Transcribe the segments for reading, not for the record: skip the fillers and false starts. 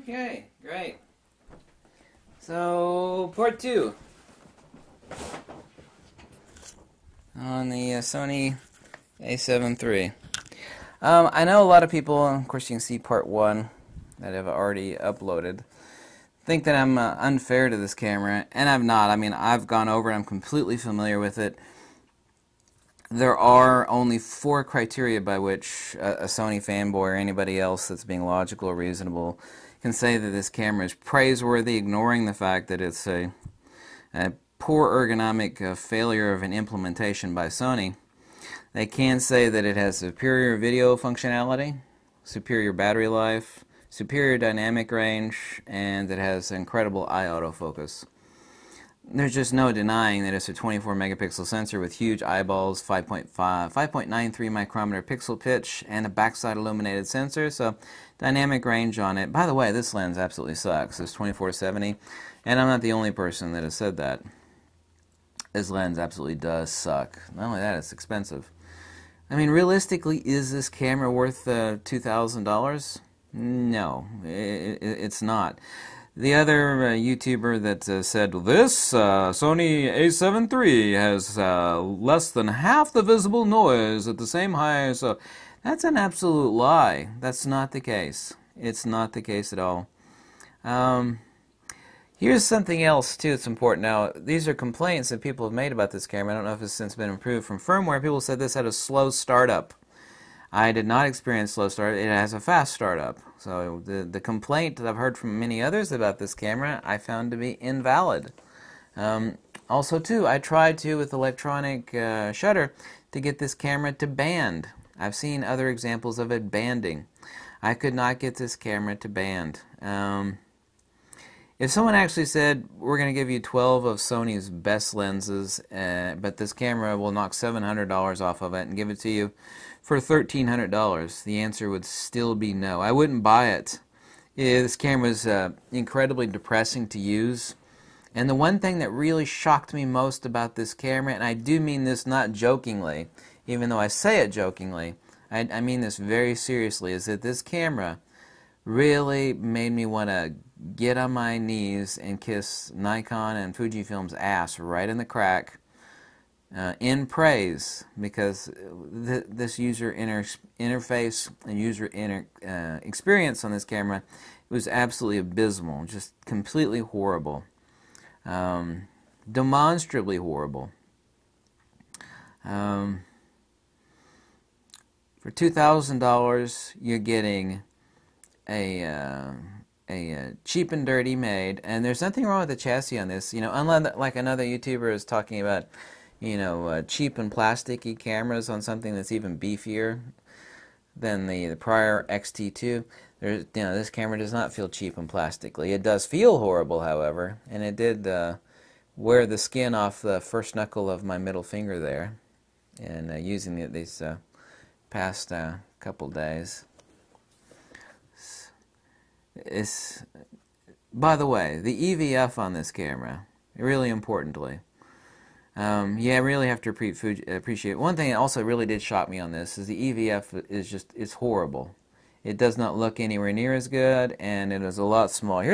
Okay, great. So, part 2 on the Sony A7 III. I know a lot of people, of course you can see part 1 that I've already uploaded, think that I'm unfair to this camera, and I'm not. I mean, I've gone over it, I'm completely familiar with it. There are only 4 criteria by which a Sony fanboy or anybody else that's being logical or reasonable can say that this camera is praiseworthy, ignoring the fact that it's a poor ergonomic failure of an implementation by Sony. They can say that it has superior video functionality, superior battery life, superior dynamic range, and it has incredible eye autofocus. There's just no denying that it's a 24 megapixel sensor with huge eyeballs, 5.93 micrometer pixel pitch, and a backside illuminated sensor, so dynamic range on it. By the way, this lens absolutely sucks. It's 24-70, and I'm not the only person that has said that. This lens absolutely does suck. Not only that, it's expensive. I mean, realistically, is this camera worth $2,000? No, it's not. The other YouTuber that said, this Sony A7 III has less than half the visible noise at the same height, so that's an absolute lie. That's not the case. It's not the case at all. Here's something else, too, that's important. Now, these are complaints that people have made about this camera. I don't know if it's since been improved from firmware. People said this had a slow startup. I did not experience slow startup. It has a fast startup. So the complaint that I've heard from many others about this camera, I found to be invalid. Also, too, I tried to, with electronic shutter, to get this camera to band. I've seen other examples of it banding. I could not get this camera to band. If someone actually said, we're going to give you 12 of Sony's best lenses, but this camera will knock $700 off of it and give it to you for $1,300, the answer would still be no. I wouldn't buy it. Yeah, this camera is incredibly depressing to use. And the one thing that really shocked me most about this camera, and I do mean this not jokingly, even though I say it jokingly, I mean this very seriously, is that this camera really made me want to get on my knees and kiss Nikon and Fujifilm's ass right in the crack in praise, because this user interface and user experience on this camera was absolutely abysmal, just completely horrible, demonstrably horrible. For $2,000, you're getting a cheap and dirty made, and there's nothing wrong with the chassis on this. You know, unlike another YouTuber is talking about, you know, cheap and plasticky cameras on something that's even beefier than the prior XT2. There's, you know, this camera does not feel cheap and plastically. It does feel horrible, however, and it did wear the skin off the first knuckle of my middle finger there, and using it these past couple days. By the way, the EVF on this camera, really importantly, yeah, I really have to appreciate. One thing that also really did shock me on this is the EVF is just, it's horrible. It does not look anywhere near as good, and it is a lot smaller.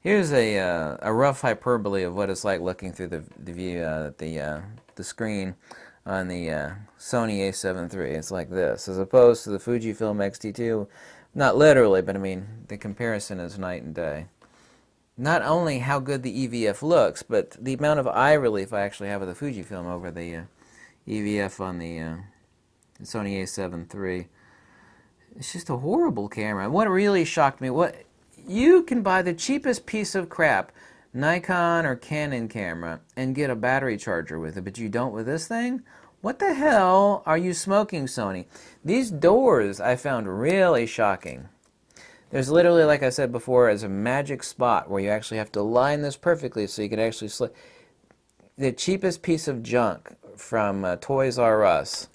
Here's a rough hyperbole of what it's like looking through the view the screen on the Sony A7 III. It's like this, as opposed to the Fujifilm X-T2. Not literally, but I mean, the comparison is night and day. Not only how good the EVF looks, but the amount of eye relief I actually have with the Fujifilm over the EVF on the Sony A7 III. It's just a horrible camera. What really shocked me, you can buy the cheapest piece of crap, Nikon or Canon camera, and get a battery charger with it, but you don't with this thing? What the hell are you smoking, Sony? These doors I found really shocking. There's literally, like I said before, as a magic spot where you actually have to line this perfectly so you can actually slip. The cheapest piece of junk from Toys R Us,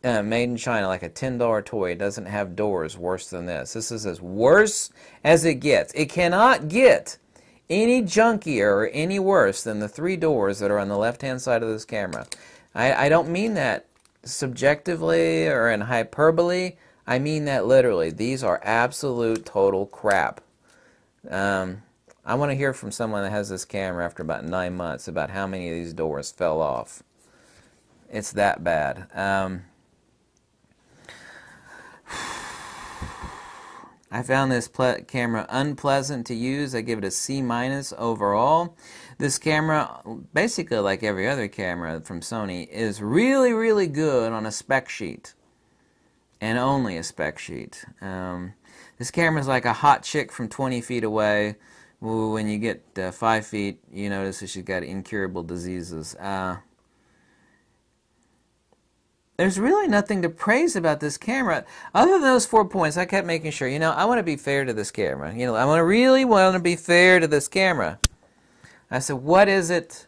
made in China, like a $10 toy, doesn't have doors worse than this. This is as worse as it gets. It cannot get any junkier or any worse than the 3 doors that are on the left-hand side of this camera. I don't mean that subjectively or in hyperbole. I mean that literally. These are absolute total crap. I want to hear from someone that has this camera after about 9 months about how many of these doors fell off. It's that bad. I found this camera unpleasant to use. I give it a C- overall. This camera, basically like every other camera from Sony, is really, really good on a spec sheet. And only a spec sheet. This camera is like a hot chick from 20 feet away. When you get 5 feet, you notice that she's got incurable diseases. There's really nothing to praise about this camera other than those 4 points. I kept making sure, I want to be fair to this camera. I really want to be fair to this camera. I said, what is it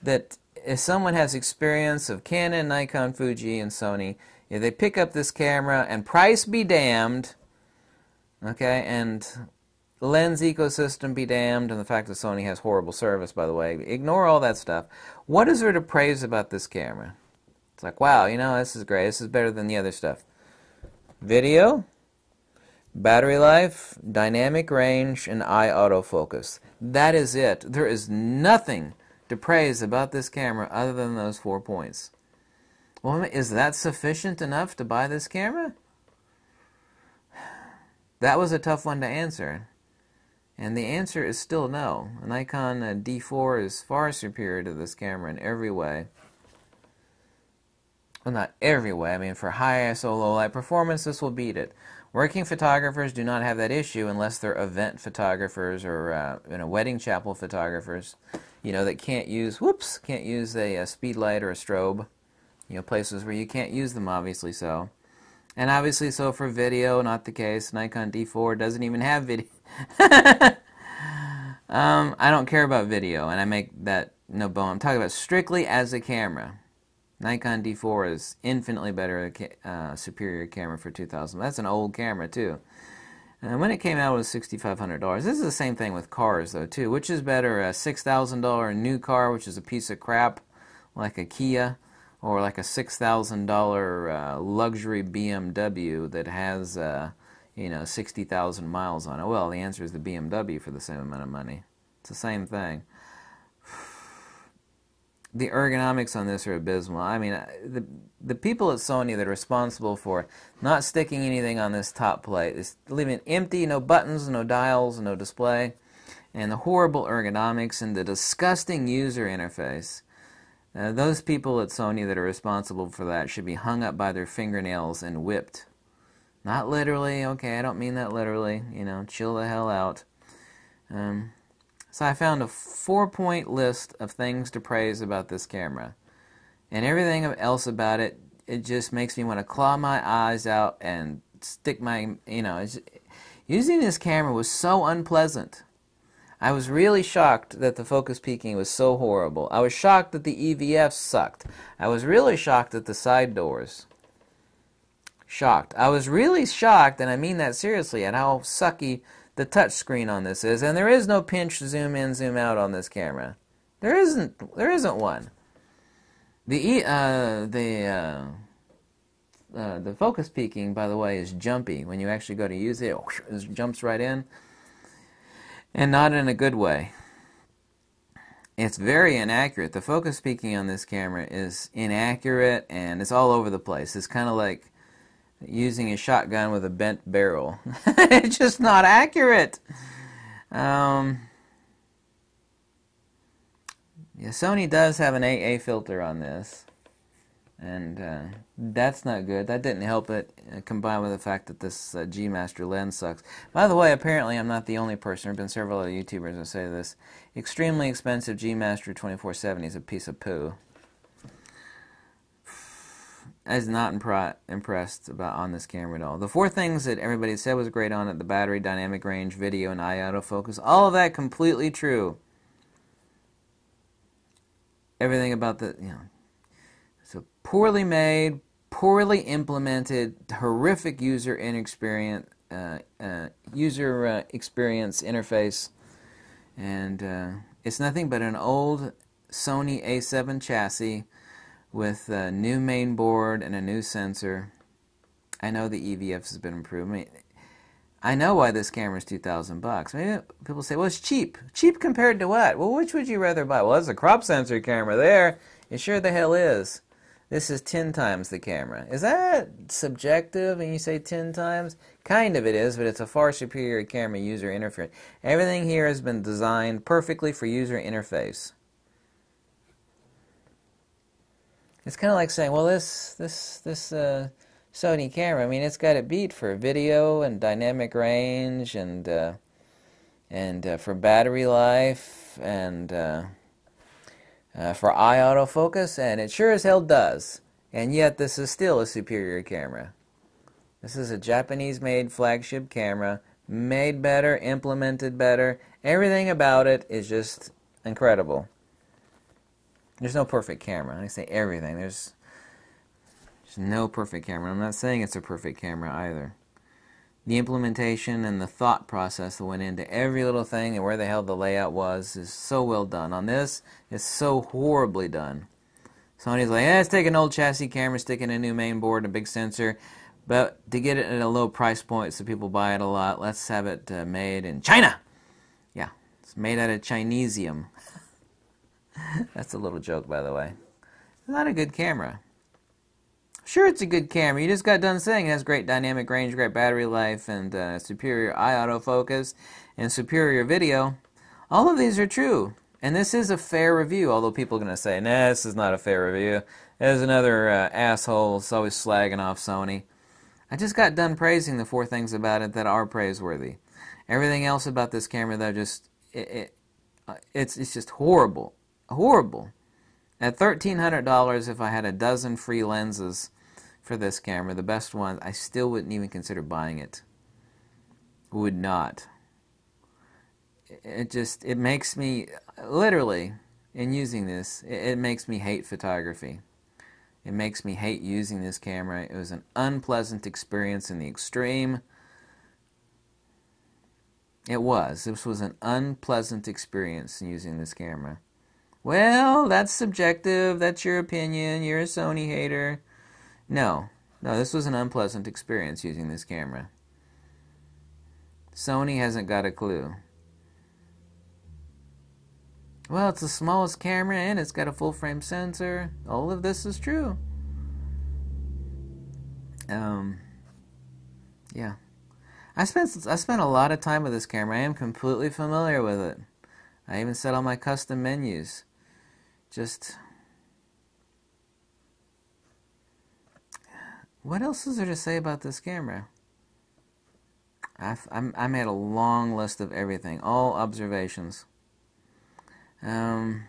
that if someone has experience of Canon, Nikon, Fuji, and Sony, if they pick up this camera and price be damned, okay, and lens ecosystem be damned, and the fact that Sony has horrible service, by the way, ignore all that stuff. What is there to praise about this camera? It's like, wow, this is great. This is better than the other stuff. Video, battery life, dynamic range, and eye autofocus. That is it. There is nothing to praise about this camera other than those 4 points. Well, is that sufficient enough to buy this camera? That was a tough one to answer. And the answer is still no. A Nikon D4 is far superior to this camera in every way. Well, not every way. I mean, for high ISO, low light performance, this will beat it. Working photographers do not have that issue unless they're event photographers or wedding chapel photographers, that can't use a speed light or a strobe. Places where you can't use them, obviously so. And obviously so for video, not the case. Nikon D4 doesn't even have video. I don't care about video, and I make that no bone. I'm talking about strictly as a camera. Nikon D4 is infinitely better, superior camera for 2000. That's an old camera too. And when it came out, it was $6,500. This is the same thing with cars though too. Which is better, a $6,000 new car, which is a piece of crap, like a Kia, or like a $6,000 luxury BMW that has 60,000 miles on it? Well, the answer is the BMW for the same amount of money. It's the same thing. The ergonomics on this are abysmal. I mean, the people at Sony that are responsible for not sticking anything on this top plate, is leaving it empty, no buttons, no dials, no display, and the horrible ergonomics and the disgusting user interface. Those people at Sony that are responsible for that should be hung up by their fingernails and whipped. Not literally, okay, I don't mean that literally, chill the hell out. So I found a 4-point list of things to praise about this camera. And everything else about it, it just makes me want to claw my eyes out and stick my, using this camera was so unpleasant. I was really shocked that the focus peaking was so horrible. I was shocked that the EVF sucked. I was really shocked at the side doors. Shocked. I was really shocked, and I mean that seriously, at how sucky the touch screen on this is, and there is no pinch zoom in, zoom out on this camera. There isn't one. The focus peaking, by the way, is jumpy. When you actually go to use it, it jumps right in, and not in a good way. It's very inaccurate. The focus peaking on this camera is inaccurate, and it's all over the place. It's kind of like using a shotgun with a bent barrel. It's just not accurate. Yeah, Sony does have an AA filter on this, and that's not good. That didn't help it, combined with the fact that this G Master lens sucks. By the way, apparently I'm not the only person. There have been several other YouTubers that say this. Extremely expensive G Master 2470 is a piece of poo. I was not impressed on this camera at all. The 4 things that everybody said was great on it: the battery, dynamic range, video, and eye autofocus. All of that completely true. Everything about it's a poorly made, poorly implemented, horrific user experience interface, and it's nothing but an old Sony A7 chassis with a new main board and a new sensor. I know the EVF has been improved. I know why this camera is $2,000. Maybe people say, well, it's cheap. Cheap compared to what? Well, which would you rather buy? Well, that's a crop sensor camera there. It sure the hell is. This is 10 times the camera. Is that subjective when you say 10 times? Kind of it is, but it's a far superior camera user interface. Everything here has been designed perfectly for user interface. It's kind of like saying, well, this Sony camera, I mean, it's got it beat for video and dynamic range and for battery life and for eye autofocus, and it sure as hell does. And yet, this is still a superior camera. This is a Japanese-made flagship camera, made better, implemented better. Everything about it is just incredible. There's no perfect camera. I say everything. There's no perfect camera. I'm not saying it's a perfect camera either. The implementation and the thought process that went into every little thing and where the hell the layout was is so well done. On this, it's so horribly done. Sony's like, let's take an old chassis camera, stick in a new main board, a big sensor, but to get it at a low price point so people buy it a lot, let's have it made in China. Yeah, it's made out of Chinesium. That's a little joke, by the way. It's not a good camera. Sure, it's a good camera. You just got done saying it has great dynamic range, great battery life, and superior eye autofocus, and superior video. All of these are true. And this is a fair review, although people are going to say, nah, this is not a fair review. There's another asshole that's always slagging off Sony. I just got done praising the 4 things about it that are praiseworthy. Everything else about this camera, though, it's just horrible. Horrible. At $1,300, if I had a dozen free lenses for this camera, the best ones, I still wouldn't even consider buying it. Would not. It makes me, literally, in using this, it makes me hate photography. It makes me hate using this camera. It was an unpleasant experience in the extreme. It was. This was an unpleasant experience using this camera. Well, that's subjective. That's your opinion. You're a Sony hater. No, this was an unpleasant experience using this camera. Sony hasn't got a clue. Well, it's the smallest camera and it's got a full-frame sensor. All of this is true. Yeah. I spent a lot of time with this camera. I am completely familiar with it. I even set all my custom menus. What else is there to say about this camera? I made a long list of everything, all observations. Yep.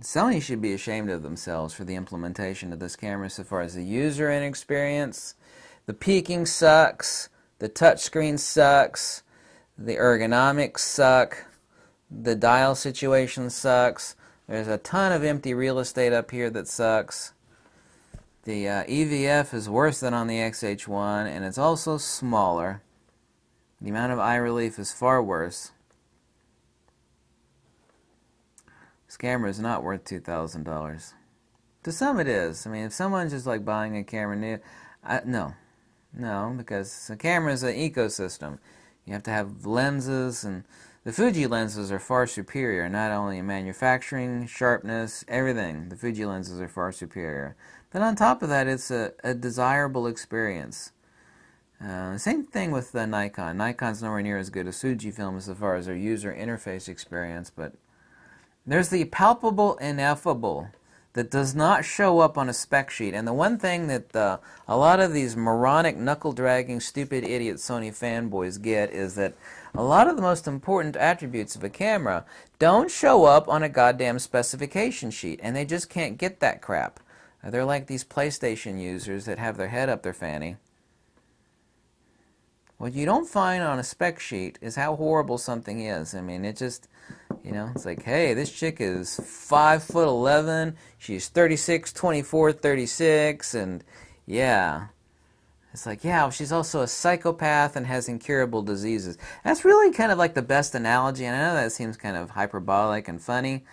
Sony should be ashamed of themselves for the implementation of this camera so far as the user experience. The peaking sucks, the touchscreen sucks, the ergonomics suck, the dial situation sucks, there's a ton of empty real estate up here that sucks. The EVF is worse than on the XH1 and it's also smaller. The amount of eye relief is far worse. This camera is not worth $2,000. To some it is. I mean, if someone's just like buying a camera new, no, because a camera is an ecosystem. You have to have lenses, and the Fuji lenses are far superior, not only in manufacturing, sharpness, everything. The Fuji lenses are far superior. But on top of that, it's a desirable experience. Same thing with the Nikon. Nikon's nowhere near as good as Fujifilm as far as their user interface experience, but there's the palpable ineffable that does not show up on a spec sheet. And the one thing that a lot of these moronic, knuckle-dragging, stupid idiot Sony fanboys get is that a lot of the most important attributes of a camera don't show up on a goddamn specification sheet, and they just can't get that crap. They're like these PlayStation users that have their head up their fanny. What you don't find on a spec sheet is how horrible something is. I mean, it just, you know, it's like, hey, this chick is 5'11", she's 36, 24, 36, and yeah. It's like, yeah, she's also a psychopath and has incurable diseases. That's really kind of like the best analogy, and I know that seems kind of hyperbolic and funny,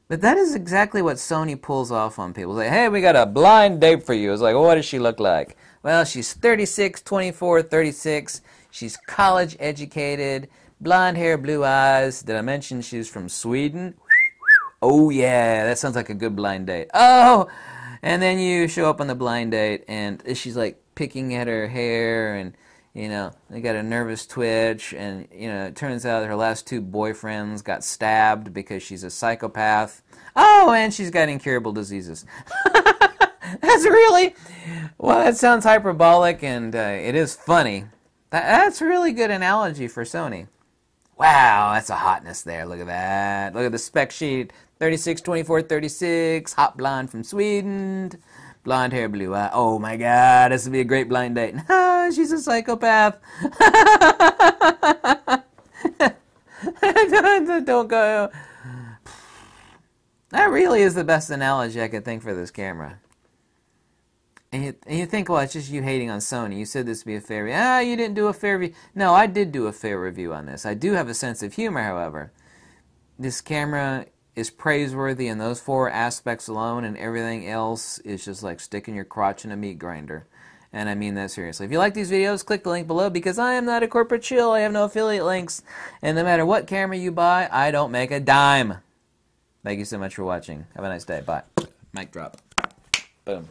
but that is exactly what Sony pulls off on people. It's like, hey, we got a blind date for you. It's like, well, what does she look like? Well, she's 36, 24, 36. She's college educated, blonde hair, blue eyes. Did I mention she's from Sweden? Oh, yeah, that sounds like a good blind date. Oh, and then you show up on the blind date, and she's like picking at her hair, and they got a nervous twitch, and it turns out her last two boyfriends got stabbed because she's a psychopath. Oh, and she's got incurable diseases. That's really, well, that sounds hyperbolic, and it is funny. That's a really good analogy for Sony. Wow, that's a hotness there. Look at that. Look at the spec sheet. 36, 24, 36, hot blonde from Sweden, blonde hair, blue eye. Oh my God, this would be a great blind date. She's a psychopath. Don't go. That really is the best analogy I could think for this camera. And you think, well, it's just you hating on Sony. You said this would be a fair review. You didn't do a fair review. No, I did do a fair review on this. I do have a sense of humor, however. This camera is praiseworthy in those 4 aspects alone, and everything else is just like sticking your crotch in a meat grinder. And I mean that seriously. If you like these videos, click the link below, because I am not a corporate shill. I have no affiliate links. And no matter what camera you buy, I don't make a dime. Thank you so much for watching. Have a nice day. Bye. Mic drop. Boom.